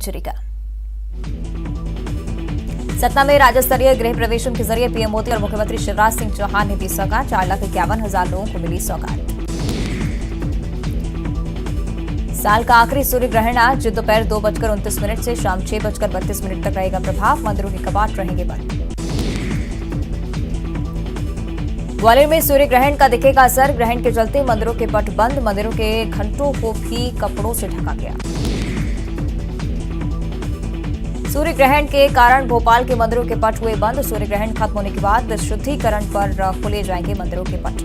एचरिका। सतना में राज्य स्तरीय गृह प्रवेशम के जरिए पीएम मोदी और मुख्यमंत्री शिवराज सिंह चौहान ने दी सौगात। 4,51,000 लोगों को मिली सौगात। साल का आखिरी सूर्य ग्रहण आज दोपहर 2:29 से शाम 6:32 तक रहेगा प्रभाव। मंदिरों के कपाट रहेंगे बंद। ग्वालियर में सूर्य ग्रहण का दिखेगा असर। ग्रहण के चलते मंदिरों के पट बंद। मंदिरों के घंटों को भी कपड़ों से ढका गया। सूर्य ग्रहण के कारण भोपाल के मंदिरों के पट हुए बंद। सूर्य ग्रहण खत्म होने के बाद शुद्धिकरण पर खोले जाएंगे मंदिरों के पट।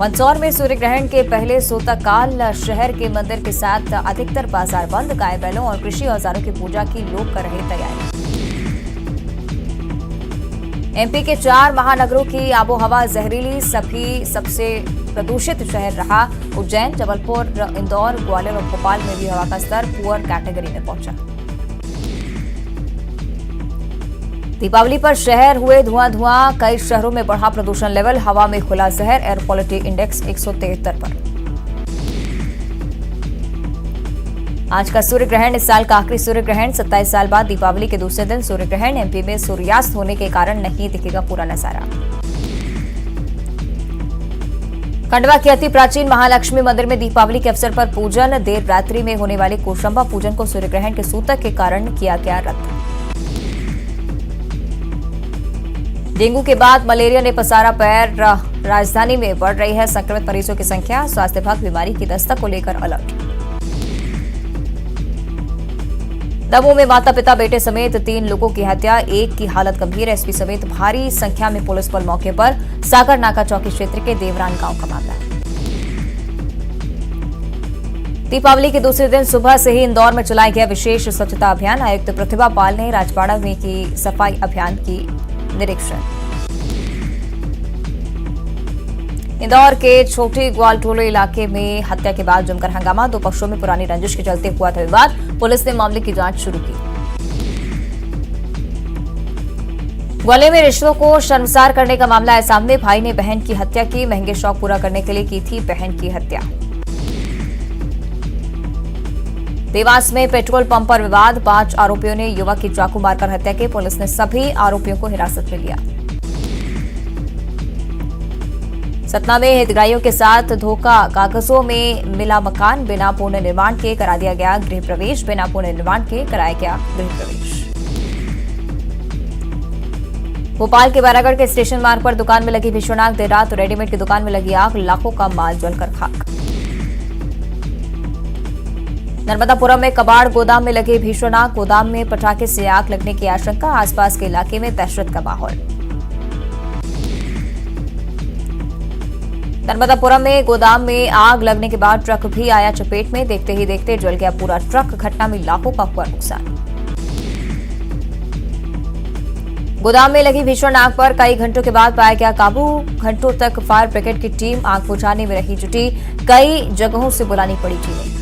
मंदसौर में सूर्य ग्रहण के पहले सोताकाल शहर के मंदिर के साथ अधिकतर बाजार बंद। गाय बैलों और कृषि औजारों की पूजा की लोग कर रहे तैयारी। एमपी के 4 महानगरों की आबोहवा जहरीली। सबसे प्रदूषित शहर रहा उज्जैन। जबलपुर, इंदौर, ग्वालियर और भोपाल में भी हवा का स्तर पुअर कैटेगरी में पहुंचा। दीपावली पर शहर हुए धुआं। कई शहरों में बढ़ा प्रदूषण लेवल। हवा में खुला जहर। एयर क्वालिटी इंडेक्स 173 पर। आज का सूर्य ग्रहण इस साल का आखिरी सूर्य ग्रहण। 27 साल बाद दीपावली के दूसरे दिन सूर्य ग्रहण। एमपी में सूर्यास्त होने के कारण नहीं दिखेगा पूरा नजारा। खंडवा के अति प्राचीन महालक्ष्मी मंदिर में दीपावली के अवसर पर पूजन। देर रात्रि में होने वाले कोशंबा पूजन को सूर्य ग्रहण के सूतक के कारण किया गया रद्द। डेंगू के बाद मलेरिया ने पसारा पैर। राजधानी में बढ़ रही है संक्रमित मरीजों की संख्या। स्वास्थ्य विभाग बीमारी की दस्तक को लेकर अलर्ट। दमोह में माता पिता बेटे समेत 3 लोगों की हत्या। एक की हालत गंभीर। एसपी समेत भारी संख्या में पुलिस बल मौके पर। सागर नाका चौकी क्षेत्र के देवरान गांव का मामला। दीपावली के दूसरे दिन सुबह से ही इंदौर में चलाया गया विशेष स्वच्छता अभियान। आयुक्त प्रतिभा पाल ने राजबाड़ा में की सफाई अभियान की निरीक्षण। इंदौर के छोटे ग्वालटोले इलाके में हत्या के बाद जमकर हंगामा। 2 पक्षों में पुरानी रंजिश के चलते हुआ था विवाद। पुलिस ने मामले की जांच शुरू की। ग्वालियर में रिश्तों को शर्मसार करने का मामला है सामने। भाई ने बहन की हत्या की। महंगे शौक पूरा करने के लिए की थी बहन की हत्या। देवास में पेट्रोल पंप पर विवाद। 5 आरोपियों ने युवक की चाकू मारकर हत्या की। पुलिस ने सभी आरोपियों को हिरासत में लिया। सतना में हितग्राहियों के साथ धोखा। कागजों में मिला मकान। बिना पूर्ण निर्माण के करा दिया गया गृह प्रवेश। बिना पूर्ण निर्माण के कराया गया गृह प्रवेश। भोपाल के बैरागढ़ के स्टेशन मार्ग पर दुकान में लगी भीषण आग। देर रात रेडीमेड की दुकान में लगी आग। लाखों का माल जलकर खाक। नर्मदापुरम में कबाड़ गोदाम में लगी भीषण आग। गोदाम में पटाखे से आग लगने की आशंका। आसपास के इलाके में दहशत का माहौल। नर्मदापुरम में गोदाम में आग लगने के बाद ट्रक भी आया चपेट में। देखते ही देखते जल गया पूरा ट्रक। घटना में लाखों का हुआ नुकसान। गोदाम में लगी भीषण आग पर कई घंटों के बाद पाया गया काबू। घंटों तक फायर ब्रिगेड की टीम आग बुझाने में रही जुटी। कई जगहों से बुलानी पड़ी टीमें।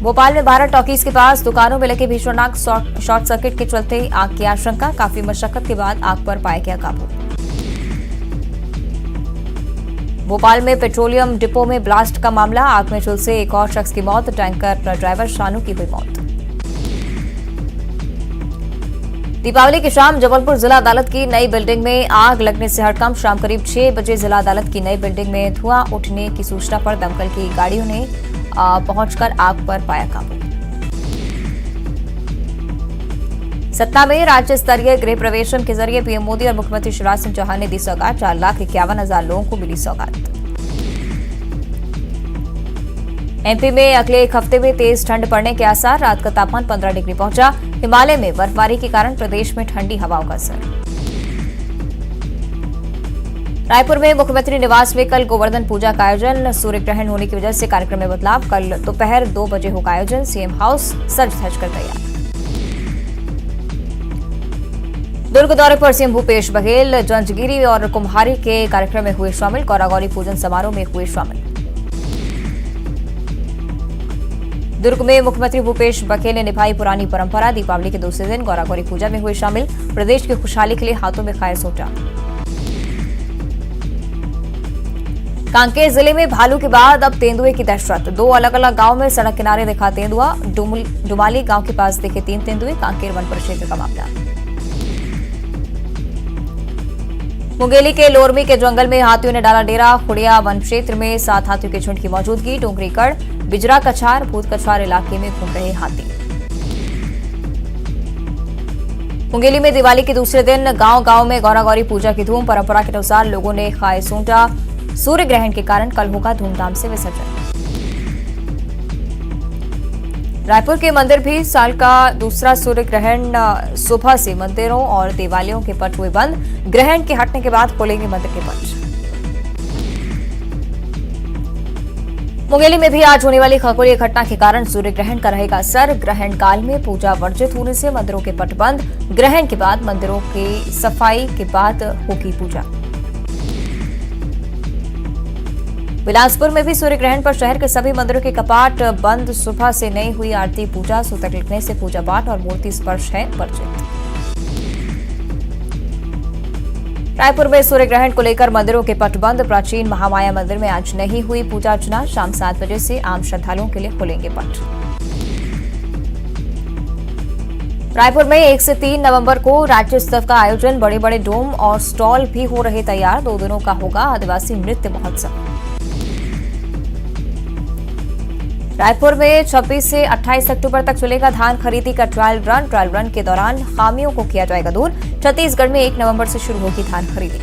भोपाल में भारत टॉकीज के पास दुकानों में लगी भीषण आग। शॉर्ट सर्किट के चलते आग की आशंका। काफी मशक्कत के बाद आग पर पाया गया काबू। भोपाल में पेट्रोलियम डिपो में ब्लास्ट का मामला। आग में झुलसे एक और शख्स की मौत। टैंकर ड्राइवर शानू की हुई मौत। दीपावली की शाम जबलपुर जिला अदालत की नई बिल्डिंग में आग लगने से हड़कंप। शाम करीब 6 बजे जिला अदालत की नई बिल्डिंग में धुआं उठने की सूचना पर दमकल की गाड़ियों ने पहुंचकर आग पर पाया काबू। सतना में राज्य स्तरीय गृह प्रवेशम के जरिए पीएम मोदी और मुख्यमंत्री शिवराज सिंह चौहान ने दी सौगात। 4,51,000 लोगों को मिली सौगात। एमपी में अगले 1 हफ्ते में तेज ठंड पड़ने के आसार। रात का तापमान 15 डिग्री पहुंचा। हिमालय में बर्फबारी के कारण प्रदेश में ठंडी हवाओं का असर। रायपुर में मुख्यमंत्री निवास में कल गोवर्धन पूजा का आयोजन। सूर्य ग्रहण होने की वजह से कार्यक्रम में बदलाव। कल दोपहर 2 बजे होगा आयोजन। सीएम हाउस सज धज कर तैयार। दुर्ग दौरे पर सीएम भूपेश बघेल जंजगिरी और कुम्हारी के कार्यक्रम में हुए शामिल। गौरा-गौरी पूजन समारोह में हुए शामिल। दुर्ग में मुख्यमंत्री भूपेश बघेल ने निभाई पुरानी परंपरा। दीपावली के दूसरे दिन गौरा-गौरी पूजा में हुए शामिल। प्रदेश की खुशहाली के लिए हाथों में खाए सोटा। कांकेर जिले में भालू के बाद अब तेंदुए की दहशत। 2 अलग अलग गांव में सड़क किनारे दिखा तेंदुआ। डुमाली गांव के पास दिखे 3 तेंदुए। कांकेर वन परिक्षेत्र का मामला। मुंगेली के लोरमी के जंगल में हाथियों ने डाला डेरा। खुड़िया वन क्षेत्र में 7 हाथियों के झुंड की मौजूदगी। डोंगरीगढ़, बिजरा कछार, भूत कछार इलाके में घूम रहे हाथी। मुंगेली में दिवाली के दूसरे दिन गांव-गांव में गौरा गौरी पूजा की धूम। परंपरा के अनुसार लोगों ने खाए सूंटा। सूर्य ग्रहण के कारण कल होगा धूमधाम से विसर्जन। रायपुर के मंदिर भी साल का दूसरा सूर्य ग्रहण। सुबह से मंदिरों और देवालयों के पट हुए बंद। ग्रहण के हटने के बाद खोलेंगे मंदिर के पट। मुंगेली में भी आज होने वाली खगोलीय घटना के कारण सूर्य ग्रहण का रहेगा असर। ग्रहण काल में पूजा वर्जित होने से मंदिरों के पट बंद। ग्रहण के बाद मंदिरों की सफाई के बाद होगी पूजा। बिलासपुर में भी सूर्य ग्रहण पर शहर के सभी मंदिरों के कपाट बंद। सुबह से नहीं हुई आरती पूजा। सूतक लगने से पूजा पाठ और मूर्ति स्पर्श है वर्जित। रायपुर में सूर्य ग्रहण को लेकर मंदिरों के पट बंद। प्राचीन महामाया मंदिर में आज नहीं हुई पूजा अर्चना। शाम 7 बजे से आम श्रद्धालुओं के लिए खुलेंगे पट। रायपुर में 1 से 3 नवंबर को राज्योत्सव का आयोजन। बड़े बड़े डोम और स्टॉल भी हो रहे तैयार। 2 दिनों का होगा आदिवासी नृत्य महोत्सव। रायपुर में 26 से 28 अक्टूबर तक चलेगा धान खरीदी का ट्रायल रन। ट्रायल रन के दौरान खामियों को किया जाएगा दूर। छत्तीसगढ़ में 1 नवंबर से शुरू होगी धान खरीदी।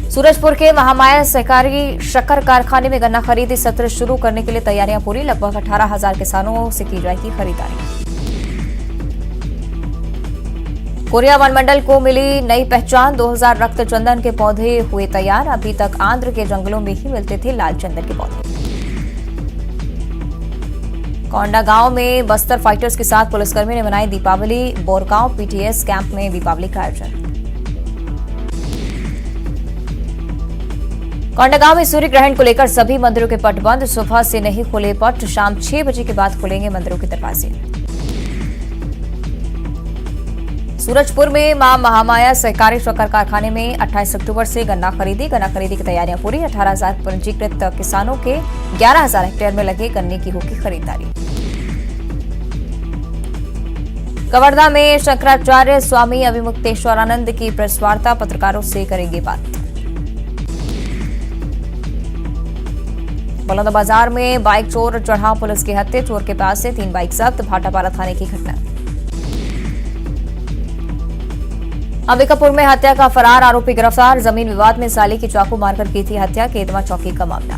सूरजपुर के महामाया सहकारी शक्कर कारखाने में गन्ना खरीदी सत्र शुरू करने के लिए तैयारियां पूरी। लगभग 18,000 किसानों से की जाएगी खरीदारी। कोरिया वन मंडल को मिली नई पहचान। 2000 रक्त चंदन के पौधे हुए तैयार। अभी तक आंध्र के जंगलों में ही मिलते थे लाल चंदन के पौधे। कोंडा गांव में बस्तर फाइटर्स के साथ पुलिसकर्मी ने मनाई दीपावली। बोरगांव पीटीएस कैंप में दीपावली का आयोजन। कोंडा गांव में सूर्य ग्रहण को लेकर सभी मंदिरों के पट बंद। सुबह से नहीं खुले पट। शाम 6 बजे के बाद खुलेंगे मंदिरों के दरवाजे। सूरजपुर में मां महामाया सहकारी शक्कर कारखाने में 28 अक्टूबर से गन्ना खरीदी की तैयारियां पूरी। 18,000 पंजीकृत किसानों के 11,000 हेक्टेयर में लगे गन्ने की होगी खरीदारी। कवर्धा में शंकराचार्य स्वामी अभिमुक्तेश्वरानंद की प्रेस वार्ता। पत्रकारों से करेंगे बात। बलौदाबाजार में बाइक चोर चढ़ा पुलिस की हत्या। चोर के पास से 3 बाइक जब्त। भाटापारा थाने की घटना। अंबिकापुर में हत्या का फरार आरोपी गिरफ्तार। जमीन विवाद में साली की चाकू मारकर की थी हत्या। केदमा चौकी का मामला।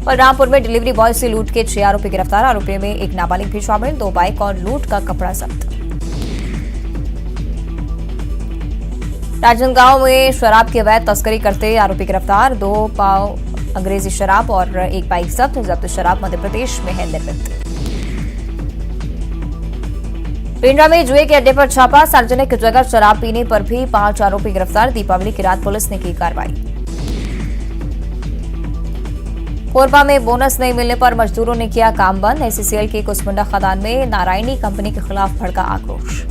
बलरामपुर में डिलीवरी बॉय से लूट के 6 आरोपी गिरफ्तार। आरोपियों में एक नाबालिग भी शामिल। 2 बाइक और लूट का कपड़ा जब्त। राजनांदगांव में शराब की अवैध तस्करी करते आरोपी गिरफ्तार। 2 पाव अंग्रेजी शराब और 1 बाइक जब्त। जब्त शराब मध्य प्रदेश में है निर्मित। पेंड्रा में जुए के अड्डे पर छापा। सार्वजनिक जगह शराब पीने पर भी 5 आरोपी गिरफ्तार। दीपावली की रात पुलिस ने की कार्रवाई। कोरबा में बोनस नहीं मिलने पर मजदूरों ने किया काम बंद। एससीसीएल की कुसमुंडा खदान में नारायणी कंपनी के खिलाफ भड़का आक्रोश।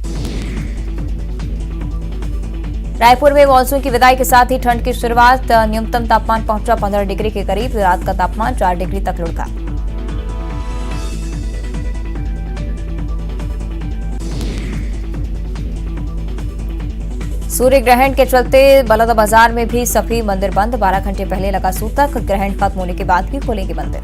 रायपुर में मानसून की विदाई के साथ ही ठंड की शुरुआत। न्यूनतम तापमान पहुंचा 15 डिग्री के करीब। रात का तापमान 4 डिग्री तक लुढ़का। सूर्य ग्रहण के चलते बलौदाबाजार में भी सभी मंदिर बंद। 12 घंटे पहले लगा सूतक। ग्रहण खत्म होने के बाद भी खोलेंगे मंदिर।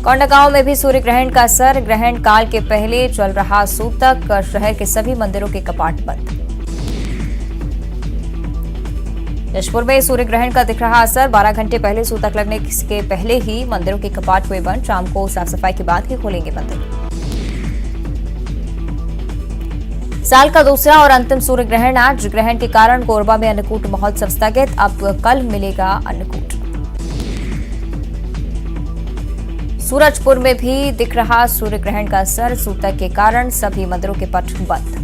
कोंडा गांव में भी सूर्य ग्रहण का असर। ग्रहण काल के पहले चल रहा सूतक। शहर के सभी मंदिरों के कपाट बंद। जशपुर में सूर्य ग्रहण का दिख रहा असर। 12 घंटे पहले सूतक लगने के पहले ही मंदिरों के कपाट हुए बंद। शाम को साफ सफाई के बाद ही खोलेंगे मंदिर। साल का दूसरा और अंतिम सूर्य ग्रहण आज। ग्रहण के कारण कोरबा में अन्नकूट महोत्सव स्थगित। अब कल मिलेगा अन्नकूट। सूरजपुर में भी दिख रहा सूर्य ग्रहण का असर। सूतक के कारण सभी मंदिरों के पट बंद।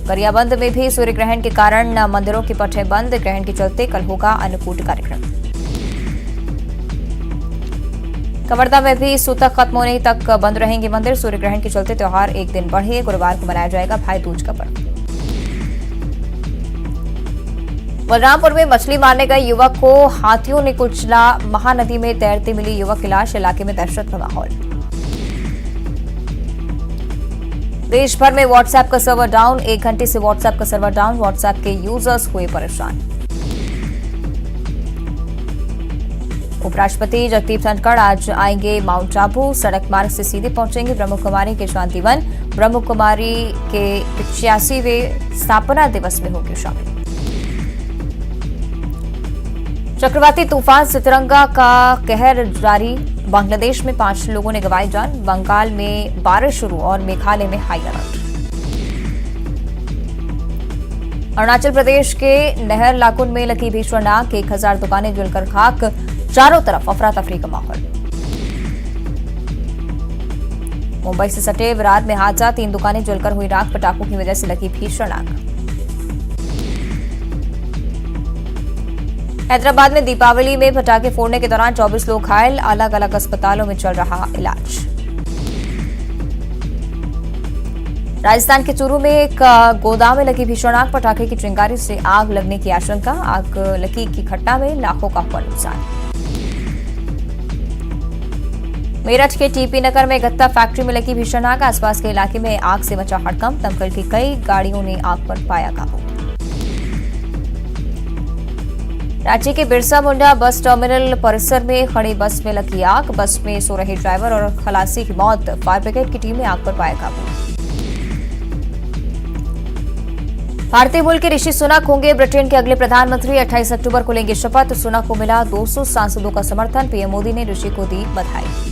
गरियाबंद में भी सूर्य ग्रहण के कारण मंदिरों के पट बंद। ग्रहण के चलते कल होगा अन्नकूट कार्यक्रम। कवर्धा में भी सूतक खत्म होने तक बंद रहेंगे मंदिर। सूर्य ग्रहण के चलते त्योहार एक दिन बढ़े, गुरुवार को मनाया जाएगा भाई दूज का पर्व। बलरामपुर में मछली मारने गए युवक को हाथियों ने कुचला। महानदी में तैरती मिली युवक की लाश, इलाके में दहशत का माहौल। देश भर में व्हाट्सएप का सर्वर डाउन, 1 घंटे से व्हाट्सएप का सर्वर डाउन। व्हाट्सएप के यूजर्स हुए परेशान। उपराष्ट्रपति जगदीप धनखड़ आज आएंगे माउंट आबू। सड़क मार्ग से सीधे पहुंचेंगे ब्रह्म कुमारी के शांतिवन। ब्रह्म कुमारी के 85वें स्थापना दिवस में होंगे शामिल। चक्रवाती तूफान सितरंगा का कहर जारी, बांग्लादेश में 5 लोगों ने गंवाई जान। बंगाल में बारिश शुरू और मेघालय में हाई अलर्ट। अरुणाचल प्रदेश के नहर लाकुन में लगी भीषण आग, 1000 दुकानें जलकर खाक। चारों तरफ अफरा तफरी का माहौल। मुंबई से सटे विरार में हादसा, 3 दुकानें जलकर हुई राख। पटाखों की वजह से लगी भीषण आग। हैदराबाद में दीपावली में पटाखे फोड़ने के दौरान 24 लोग घायल, अलग अलग अस्पतालों में चल रहा इलाज। राजस्थान के चूरू में एक गोदाम में लगी भीषण आग, पटाखे की चिंगारी से आग लगने की आशंका। आग लगी की घटना में लाखों का हुआ नुकसान। मेरठ के टीपी नगर में गत्ता फैक्ट्री में लगी भीषण आग, आसपास के इलाके में आग से मचा हड़कंप। दमकल की कई गाड़ियों ने आग पर पाया काबू। रांची के बिरसा मुंडा बस टर्मिनल परिसर में खड़ी बस में लगी आग, बस में सो रहे ड्राइवर और खलासी की मौत। फायर ब्रिगेड की टीम ने आग पर पाया काबू। भारतीय मूल के ऋषि सुनक होंगे ब्रिटेन के अगले प्रधानमंत्री, 28 अक्टूबर को लेंगे शपथ। सुनक को मिला 200 सांसदों का समर्थन, पीएम मोदी ने ऋषि को दी बधाई।